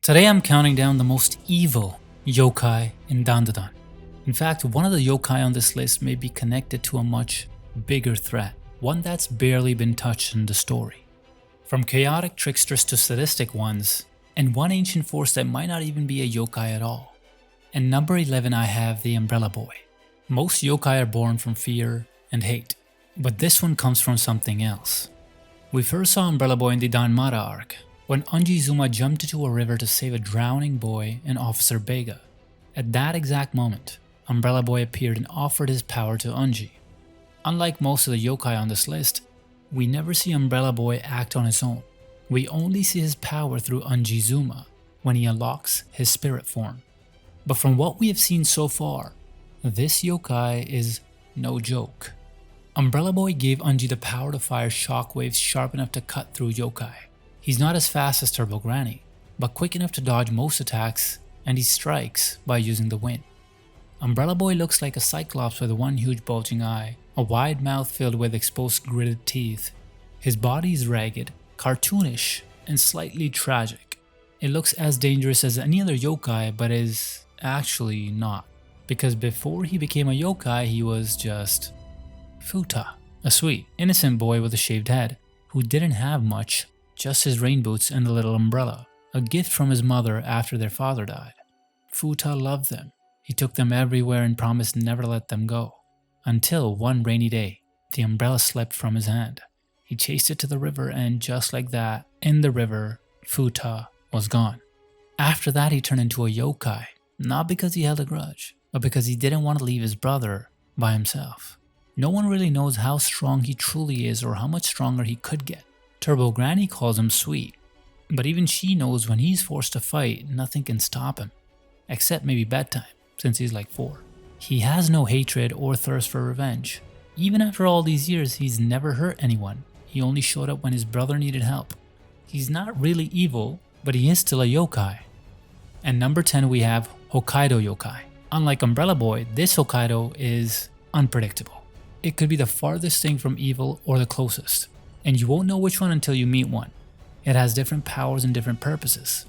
Today I'm counting down the most evil yokai in Dandadan. In fact, one of the yokai on this list may be connected to a much bigger threat, one that's barely been touched in the story. From chaotic tricksters to sadistic ones, and one ancient force that might not even be a yokai at all. And number 11 I have the Umbrella Boy. Most yokai are born from fear and hate, but this one comes from something else. We first saw Umbrella Boy in the Danmata arc, when Onjizuma jumped into a river to save a drowning boy and Officer Bega. At that exact moment, Umbrella Boy appeared and offered his power to Onji. Unlike most of the yokai on this list, we never see Umbrella Boy act on his own. We only see his power through Onjizuma when he unlocks his spirit form. But from what we have seen so far, this yokai is no joke. Umbrella Boy gave Onji the power to fire shockwaves sharp enough to cut through yokai. He's not as fast as Turbo Granny, but quick enough to dodge most attacks, and he strikes by using the wind. Umbrella Boy looks like a cyclops with one huge bulging eye, a wide mouth filled with exposed gritted teeth. His body is ragged, cartoonish, and slightly tragic. It looks as dangerous as any other yokai, but is actually not. Because before he became a yokai, he was just Futa, a sweet, innocent boy with a shaved head, who didn't have much, just his rain boots and a little umbrella, a gift from his mother after their father died. Futa loved them. He took them everywhere and promised never to let them go. Until one rainy day, the umbrella slipped from his hand. He chased it to the river, and just like that, in the river, Futa was gone. After that, he turned into a yokai, not because he held a grudge, but because he didn't want to leave his brother by himself. No one really knows how strong he truly is or how much stronger he could get. Turbo Granny calls him sweet, but even she knows when he's forced to fight, nothing can stop him, except maybe bedtime, since he's like 4. He has no hatred or thirst for revenge. Even after all these years, he's never hurt anyone. He only showed up when his brother needed help. He's not really evil, but he is still a yokai. And number 10 we have Hokkaido Yokai. Unlike Umbrella Boy, this Hokkaido is unpredictable. It could be the farthest thing from evil or the closest, and you won't know which one until you meet one. It has different powers and different purposes.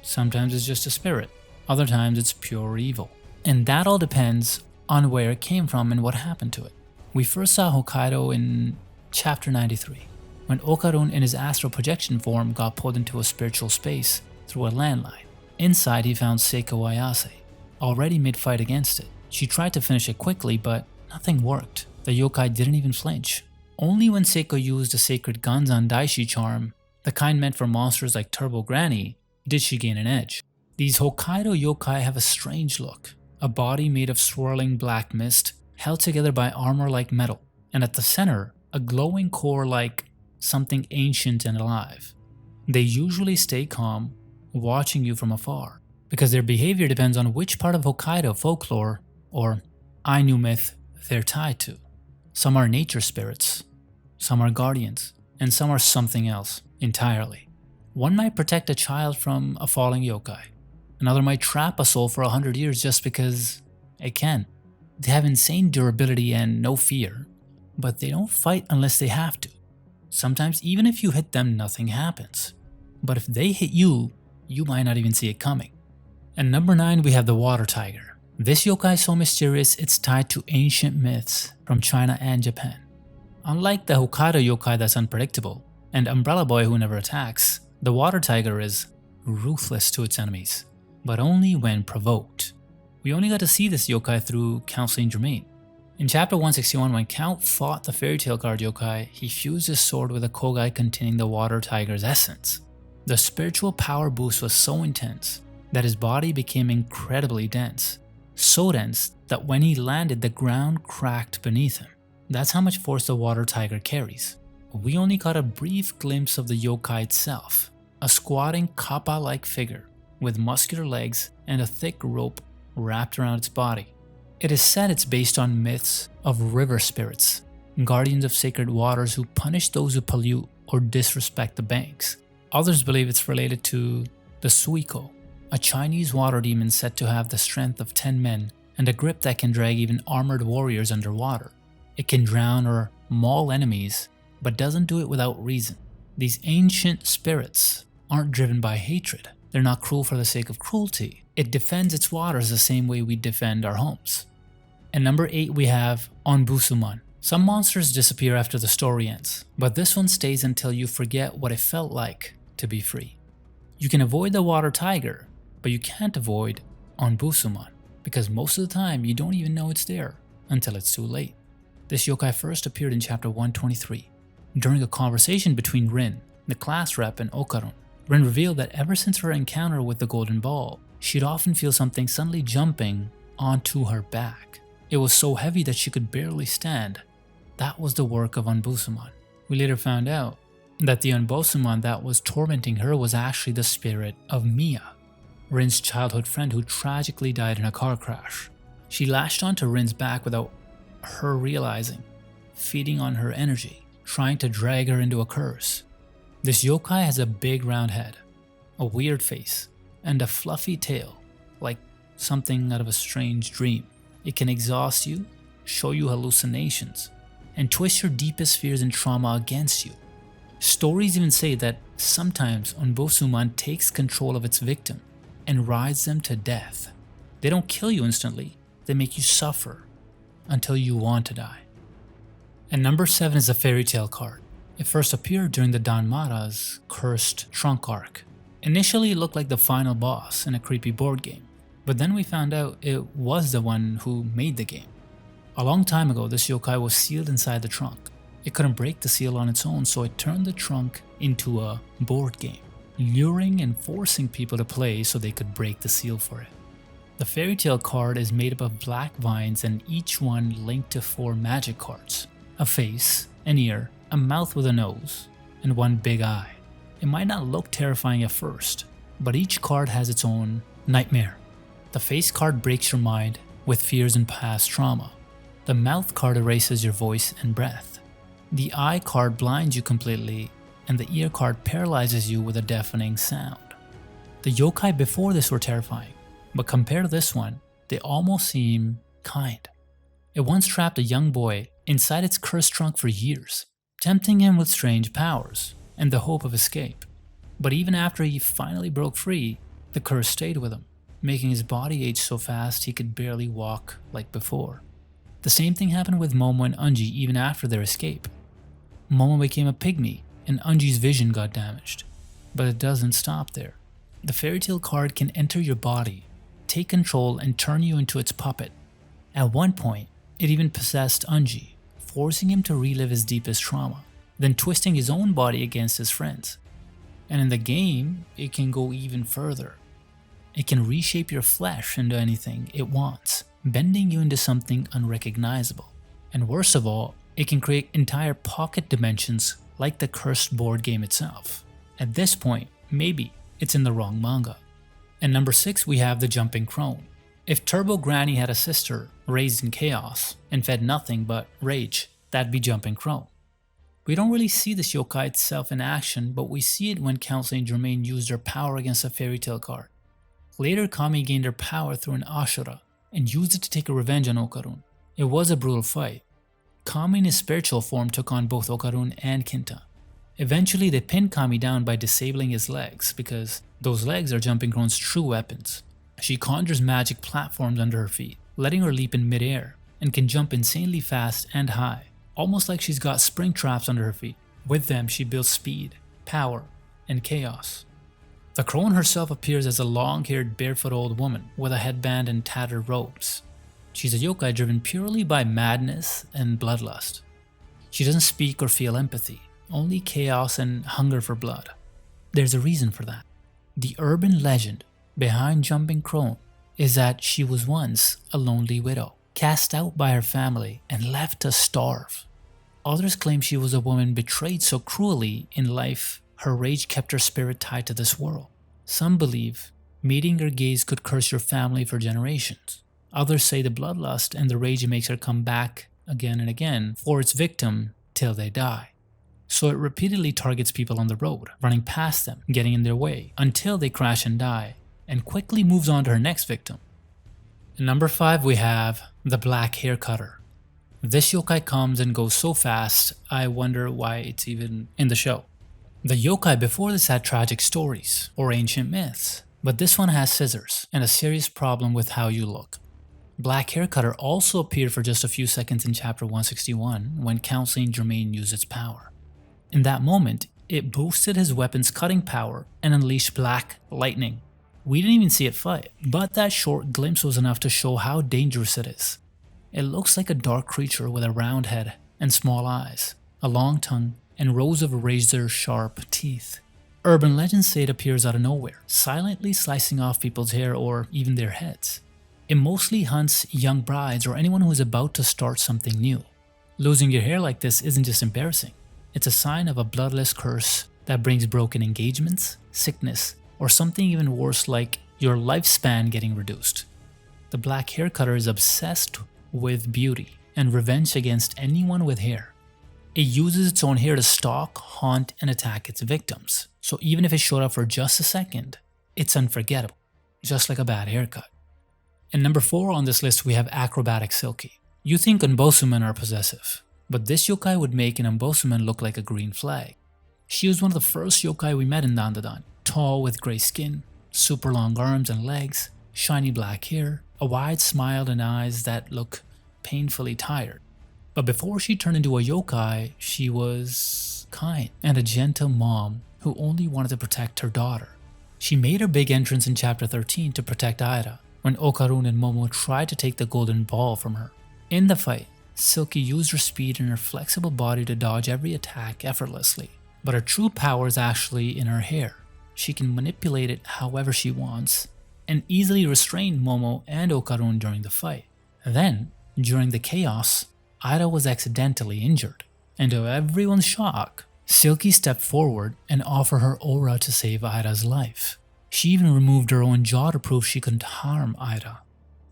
Sometimes it's just a spirit, other times it's pure evil. And that all depends on where it came from and what happened to it. We first saw Hokkaido in chapter 93, when Okarun in his astral projection form got pulled into a spiritual space through a landline. Inside he found Seiko Ayase, already mid-fight against it. She tried to finish it quickly, but nothing worked. The yokai didn't even flinch. Only when Seiko used the sacred Ganzan Daishi charm, the kind meant for monsters like Turbo Granny, did she gain an edge. These Hokkaido yokai have a strange look, a body made of swirling black mist, held together by armor like metal, and at the center, a glowing core like something ancient and alive. They usually stay calm, watching you from afar, because their behavior depends on which part of Hokkaido folklore, or Ainu myth, they're tied to. Some are nature spirits, some are guardians, and some are something else entirely. One might protect a child from a falling yokai. Another might trap a soul for 100 years just because it can. They have insane durability and no fear, but they don't fight unless they have to. Sometimes even if you hit them, nothing happens. But if they hit you, you might not even see it coming. And number 9 we have the Water Tiger. This yokai is so mysterious it's tied to ancient myths from China and Japan. Unlike the Hokkaido yokai that's unpredictable, and Umbrella Boy who never attacks, the Water Tiger is ruthless to its enemies, but only when provoked. We only got to see this yokai through Count Saint Germain. In chapter 161, when Count fought the fairy tale card yokai, he fused his sword with a kogai containing the Water Tiger's essence. The spiritual power boost was so intense that his body became incredibly dense. So dense that when he landed, the ground cracked beneath him. That's how much force the Water Tiger carries. We only got a brief glimpse of the yokai itself, a squatting kappa-like figure with muscular legs and a thick rope wrapped around its body. It is said it's based on myths of river spirits, guardians of sacred waters who punish those who pollute or disrespect the banks. Others believe it's related to the Suiko, a Chinese water demon said to have the strength of 10 men and a grip that can drag even armored warriors underwater. It can drown or maul enemies, but doesn't do it without reason. These ancient spirits aren't driven by hatred. They're not cruel for the sake of cruelty. It defends its waters the same way we defend our homes. And number 8 we have on Busuman. Some monsters disappear after the story ends, but this one stays until you forget what it felt like to be free. You can avoid the water tiger, but you can't avoid on Busuman, because most of the time you don't even know it's there until it's too late. This yokai first appeared in chapter 123. During a conversation between Rin, the class rep, and Okarun, Rin revealed that ever since her encounter with the golden ball, she'd often feel something suddenly jumping onto her back. It was so heavy that she could barely stand. That was the work of Onbusuman. We later found out that the Onbusuman that was tormenting her was actually the spirit of Mia, Rin's childhood friend who tragically died in a car crash. She lashed onto Rin's back without her realizing, feeding on her energy, trying to drag her into a curse. This yokai has a big round head, a weird face, and a fluffy tail, like something out of a strange dream. It can exhaust you, show you hallucinations, and twist your deepest fears and trauma against you. Stories even say that sometimes Onbusuman takes control of its victim and rides them to death. They don't kill you instantly, they make you suffer until you want to die. And number 7 is a fairy tale card. It first appeared during the Danmara's Cursed Trunk arc. Initially it looked like the final boss in a creepy board game, but then we found out it was the one who made the game. A long time ago, this yokai was sealed inside the trunk. It couldn't break the seal on its own, so it turned the trunk into a board game, luring and forcing people to play so they could break the seal for it. The fairy tale card is made up of black vines and each one linked to 4 magic cards. A face, an ear, a mouth with a nose, and one big eye. It might not look terrifying at first, but each card has its own nightmare. The face card breaks your mind with fears and past trauma. The mouth card erases your voice and breath. The eye card blinds you completely, and the ear card paralyzes you with a deafening sound. The yokai before this were terrifying, but compared to this one, they almost seem kind. It once trapped a young boy inside its cursed trunk for years, tempting him with strange powers and the hope of escape. But even after he finally broke free, the curse stayed with him, making his body age so fast he could barely walk like before. The same thing happened with Momo and Unji even after their escape. Momo became a pygmy and Unji's vision got damaged. But it doesn't stop there. The fairy tale card can enter your body, take control and turn you into its puppet. At one point, it even possessed Unji, forcing him to relive his deepest trauma, then twisting his own body against his friends. And in the game, it can go even further. It can reshape your flesh into anything it wants, bending you into something unrecognizable. And worst of all, it can create entire pocket dimensions like the cursed board game itself. At this point, maybe it's in the wrong manga. And number 6 we have the Jumping Crone. If Turbo Granny had a sister raised in chaos and fed nothing but rage, that'd be Jumping Crone. We don't really see this yokai itself in action, but we see it when Council and Germain used their power against a fairy tale card. Later, Kami gained her power through an Ashura and used it to take a revenge on Okarun. It was a brutal fight. Kami in his spiritual form took on both Okarun and Kinta. Eventually, they pinned Kami down by disabling his legs because those legs are Jumping Crone's true weapons. She conjures magic platforms under her feet, letting her leap in midair, and can jump insanely fast and high, almost like she's got spring traps under her feet. With them, she builds speed, power, and chaos. The crone herself appears as a long-haired, barefoot old woman with a headband and tattered robes. She's a yokai driven purely by madness and bloodlust. She doesn't speak or feel empathy, only chaos and hunger for blood. There's a reason for that. The urban legend behind Jumping Crone is that she was once a lonely widow, cast out by her family and left to starve. Others claim she was a woman betrayed so cruelly in life, her rage kept her spirit tied to this world. Some believe meeting her gaze could curse your family for generations. Others say the bloodlust and the rage makes her come back again and again for its victim till they die. So it repeatedly targets people on the road, running past them, getting in their way, until they crash and die, and quickly moves on to her next victim. At number 5 we have the Black Hair Cutter. This yokai comes and goes so fast, I wonder why it's even in the show. The yokai before this had tragic stories or ancient myths. But this one has scissors and a serious problem with how you look. Black Hair Cutter also appeared for just a few seconds in chapter 161 when counseling Jermaine used its power. In that moment, it boosted his weapon's cutting power and unleashed black lightning. We didn't even see it fight, but that short glimpse was enough to show how dangerous it is. It looks like a dark creature with a round head and small eyes, a long tongue, and rows of razor-sharp teeth. Urban legends say it appears out of nowhere, silently slicing off people's hair or even their heads. It mostly hunts young brides or anyone who is about to start something new. Losing your hair like this isn't just embarrassing, it's a sign of a bloodless curse that brings broken engagements, sickness, or something even worse like your lifespan getting reduced. The Black Hair Cutter is obsessed with beauty and revenge against anyone with hair. It uses its own hair to stalk, haunt, and attack its victims. So even if it showed up for just a second, it's unforgettable, just like a bad haircut. And number 4 on this list we have Acrobatic Silky. You think Busuman are possessive, but this yokai would make an Busuman look like a green flag. She was one of the first yokai we met in Dandadan, tall with grey skin, super long arms and legs, shiny black hair, a wide smile and eyes that look painfully tired. But before she turned into a yokai, she was kind and a gentle mom who only wanted to protect her daughter. She made her big entrance in chapter 13 to protect Aira when Okarun and Momo tried to take the golden ball from her. In the fight, Silky used her speed and her flexible body to dodge every attack effortlessly. But her true power is actually in her hair. She can manipulate it however she wants and easily restrain Momo and Okarun during the fight. Then, during the chaos, Aira was accidentally injured, and to everyone's shock, Silky stepped forward and offered her aura to save Aira's life. She even removed her own jaw to prove she couldn't harm Aira.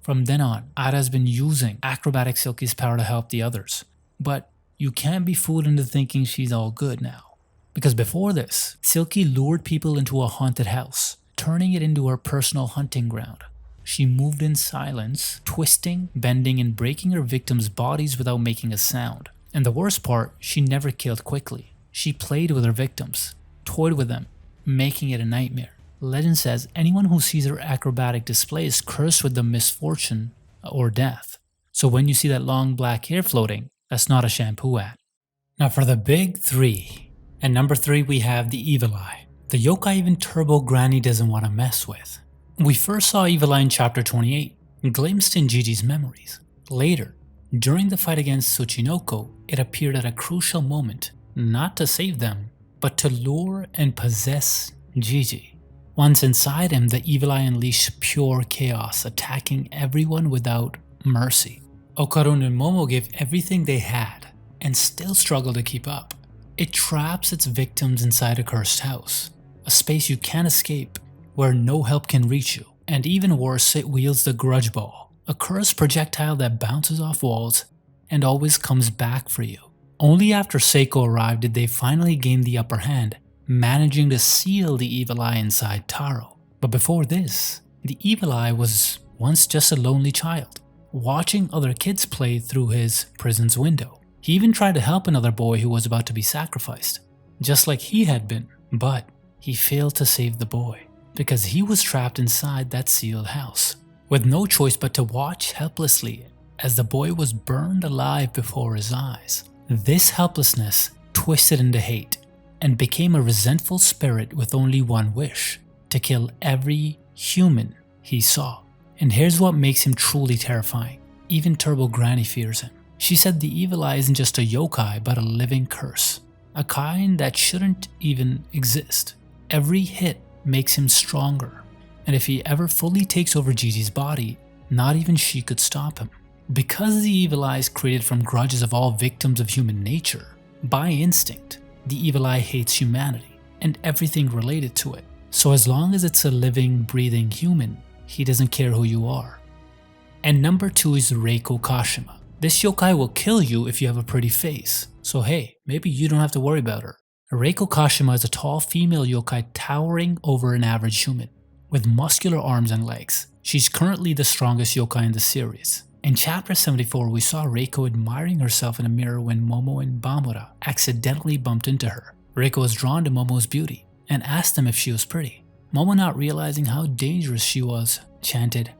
From then on, Aira has been using Acrobatic Silky's power to help the others. But you can't be fooled into thinking she's all good now. Because before this, Silky lured people into a haunted house, turning it into her personal hunting ground. She moved in silence, twisting, bending, and breaking her victims' bodies without making a sound. And the worst part, she never killed quickly. She played with her victims, toyed with them, making it a nightmare. Legend says anyone who sees her acrobatic display is cursed with the misfortune or death. So when you see that long black hair floating, that's not a shampoo ad. Now for the big 3. At number 3 we have the Evil Eye. The yokai even Turbo Granny doesn't want to mess with. We first saw Evil Eye in chapter 28, glimpsed in Gigi's memories. Later, during the fight against Tsuchinoko, it appeared at a crucial moment, not to save them, but to lure and possess Gigi. Once inside him, the Evil Eye unleashed pure chaos, attacking everyone without mercy. Okarun and Momo gave everything they had, and still struggled to keep up. It traps its victims inside a cursed house, a space you can't escape, where no help can reach you, and even worse, it wields the Grudge Ball, a cursed projectile that bounces off walls and always comes back for you. Only after Seiko arrived did they finally gain the upper hand, managing to seal the Evil Eye inside Taro. But before this, the Evil Eye was once just a lonely child, watching other kids play through his prison's window. He even tried to help another boy who was about to be sacrificed, just like he had been, but he failed to save the boy, because he was trapped inside that sealed house, with no choice but to watch helplessly as the boy was burned alive before his eyes. This helplessness twisted into hate and became a resentful spirit with only one wish: to kill every human he saw. And here's what makes him truly terrifying. Even Turbo Granny fears him. She said the Evil Eye isn't just a yokai but a living curse, a kind that shouldn't even exist. Every hit makes him stronger, and if he ever fully takes over Gigi's body, not even she could stop him. Because the Evil Eye is created from grudges of all victims of human nature, by instinct, the Evil Eye hates humanity and everything related to it. So as long as it's a living, breathing human, he doesn't care who you are. And number 2 is Reiko Kashima. This yokai will kill you if you have a pretty face, so hey, maybe you don't have to worry about her. Reiko Kashima is a tall female yokai towering over an average human, with muscular arms and legs. She's currently the strongest yokai in the series. In chapter 74, we saw Reiko admiring herself in a mirror when Momo and Bamura accidentally bumped into her. Reiko was drawn to Momo's beauty and asked them if she was pretty. Momo, not realizing how dangerous she was, chanted,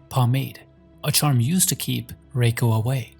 "Pomade," a charm used to keep Reiko away.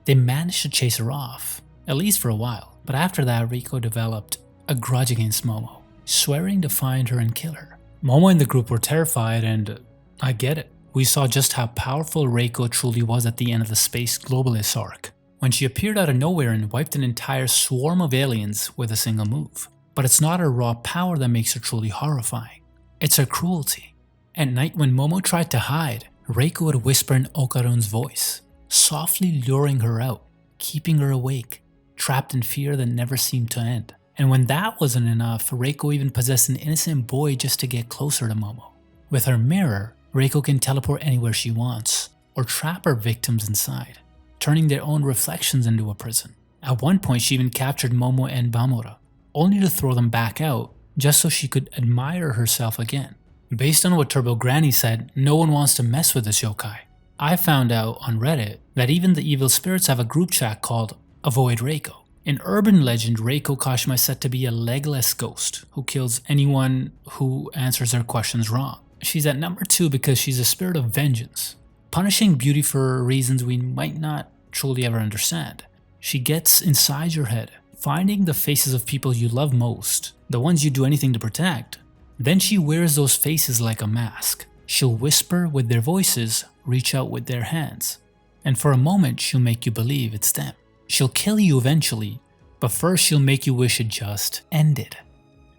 They managed to chase her off, at least for a while, but after that Reiko developed a grudge against Momo, swearing to find her and kill her. Momo and the group were terrified, and I get it. We saw just how powerful Reiko truly was at the end of the Space Globalist arc, when she appeared out of nowhere and wiped an entire swarm of aliens with a single move. But it's not her raw power that makes her truly horrifying. It's her cruelty. At night when Momo tried to hide, Reiko would whisper in Okarun's voice, softly luring her out, keeping her awake, trapped in fear that never seemed to end. And when that wasn't enough, Reiko even possessed an innocent boy just to get closer to Momo. With her mirror, Reiko can teleport anywhere she wants, or trap her victims inside, turning their own reflections into a prison. At one point she even captured Momo and Bamura, only to throw them back out, just so she could admire herself again. Based on what Turbo Granny said, no one wants to mess with this yokai. I found out on Reddit that even the evil spirits have a group chat called Avoid Reiko. In urban legend, Reiko Kashima is said to be a legless ghost who kills anyone who answers her questions wrong. She's at number 2 because she's a spirit of vengeance, punishing beauty for reasons we might not truly ever understand. She gets inside your head, finding the faces of people you love most, the ones you do anything to protect. Then she wears those faces like a mask. She'll whisper with their voices, reach out with their hands, and for a moment she'll make you believe it's them. She'll kill you eventually, but first she'll make you wish it just ended.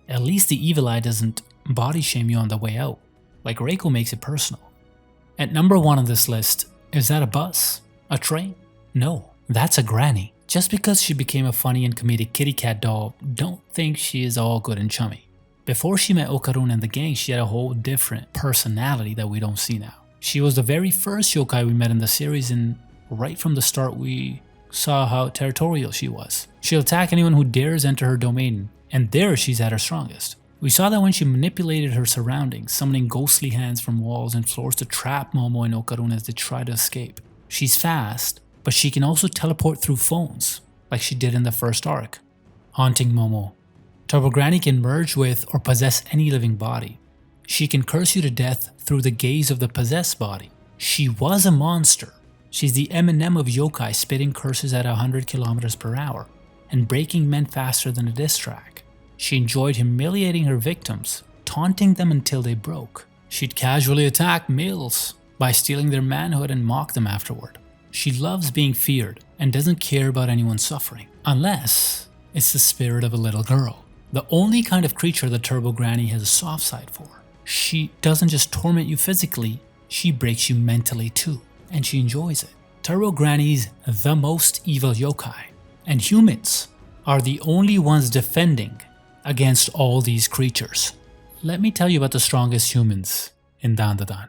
At least the evil eye doesn't body shame you on the way out, like Reiko makes it personal. At number 1 on this list, is that a bus? A train? No, that's a granny. Just because she became a funny and comedic kitty cat doll, don't think she is all good and chummy. Before she met Okarun and the gang, she had a whole different personality that we don't see now. She was the very first yokai we met in the series, and right from the start we saw how territorial she was. She'll attack anyone who dares enter her domain, and there she's at her strongest. We saw that when she manipulated her surroundings, summoning ghostly hands from walls and floors to trap Momo and Okarun as they try to escape. She's fast, but she can also teleport through phones, like she did in the first arc, haunting Momo. Turbo Granny can merge with or possess any living body. She can curse you to death through the gaze of the possessed body. She was a monster. She's the Eminem of yokai, spitting curses at 100 km per hour and breaking men faster than a diss track. She enjoyed humiliating her victims, taunting them until they broke. She'd casually attack males by stealing their manhood and mock them afterward. She loves being feared and doesn't care about anyone suffering, unless it's the spirit of a little girl. The only kind of creature the Turbo Granny has a soft side for. She doesn't just torment you physically, she breaks you mentally too, and she enjoys it. Turbo Granny's the most evil yokai, and humans are the only ones defending against all these creatures. Let me tell you about the strongest humans in Dandadan.